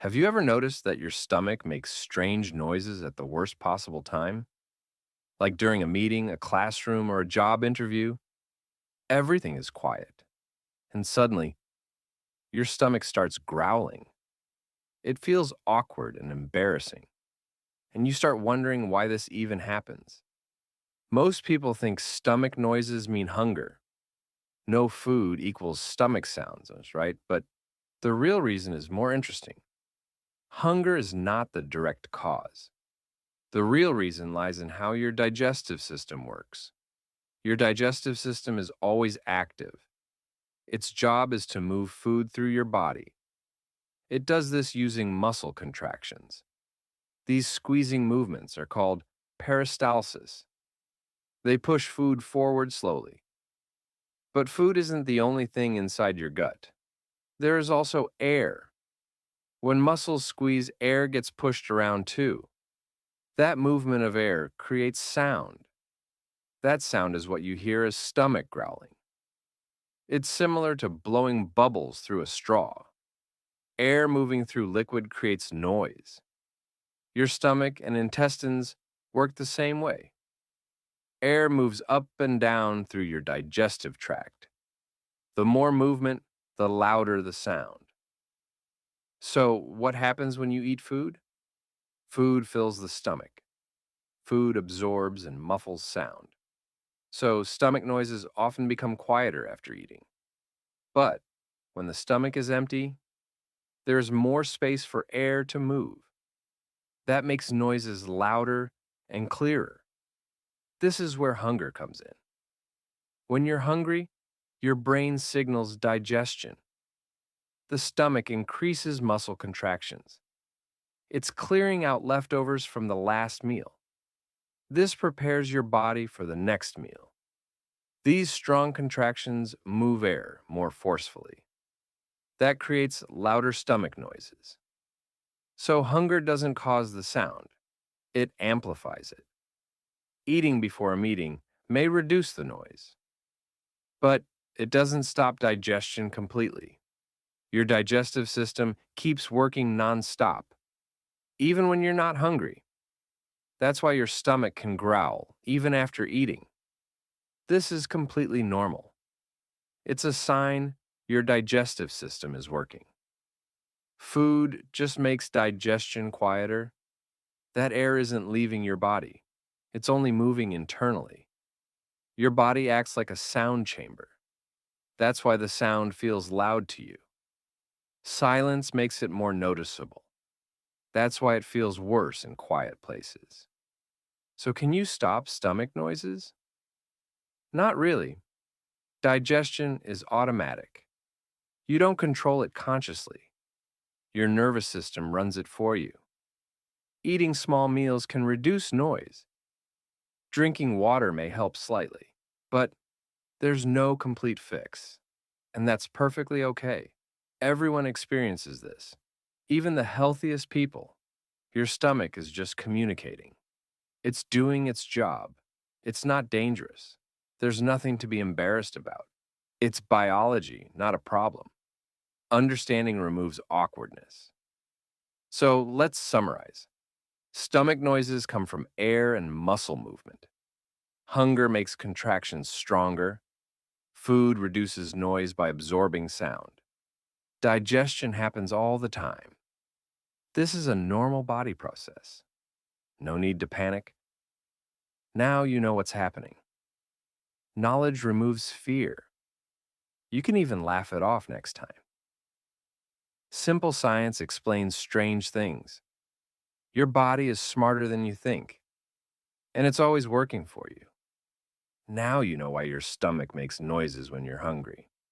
Have you ever noticed that your stomach makes strange noises at the worst possible time? Like during a meeting, a classroom, or a job interview? Everything is quiet, and suddenly, your stomach starts growling. It feels awkward and embarrassing, and you start wondering why this even happens. Most people think stomach noises mean hunger. No food equals stomach sounds, right? But the real reason is more interesting. Hunger is not the direct cause. The real reason lies in how your digestive system works. Your digestive system is always active. Its job is to move food through your body. It does this using muscle contractions. These squeezing movements are called peristalsis. They push food forward slowly. But food isn't the only thing inside your gut. There is also air. When muscles squeeze, air gets pushed around too. That movement of air creates sound. That sound is what you hear as stomach growling. It's similar to blowing bubbles through a straw. Air moving through liquid creates noise. Your stomach and intestines work the same way. Air moves up and down through your digestive tract. The more movement, the louder the sound. So, what happens when you eat food? Food fills the stomach. Food absorbs and muffles sound. So, stomach noises often become quieter after eating. But when the stomach is empty, there is more space for air to move. That makes noises louder and clearer. This is where hunger comes in. When you're hungry, your brain signals digestion. The stomach increases muscle contractions. It's clearing out leftovers from the last meal. This prepares your body for the next meal. These strong contractions move air more forcefully. That creates louder stomach noises. So hunger doesn't cause the sound, it amplifies it. Eating before a meeting may reduce the noise, but it doesn't stop digestion completely. Your digestive system keeps working nonstop, even when you're not hungry. That's why your stomach can growl, even after eating. This is completely normal. It's a sign your digestive system is working. Food just makes digestion quieter. That air isn't leaving your body. It's only moving internally. Your body acts like a sound chamber. That's why the sound feels loud to you. Silence makes it more noticeable. That's why it feels worse in quiet places. So can you stop stomach noises? Not really. Digestion is automatic. You don't control it consciously. Your nervous system runs it for you. Eating small meals can reduce noise. Drinking water may help slightly, but there's no complete fix, and that's perfectly okay. Everyone experiences this, even the healthiest people. Your stomach is just communicating. It's doing its job. It's not dangerous. There's nothing to be embarrassed about. It's biology, not a problem. Understanding removes awkwardness. So let's summarize. Stomach noises come from air and muscle movement. Hunger makes contractions stronger. Food reduces noise by absorbing sound. Digestion happens all the time. This is a normal body process. No need to panic. Now you know what's happening. Knowledge removes fear. You can even laugh it off next time. Simple science explains strange things. Your body is smarter than you think, and it's always working for you. Now you know why your stomach makes noises when you're hungry.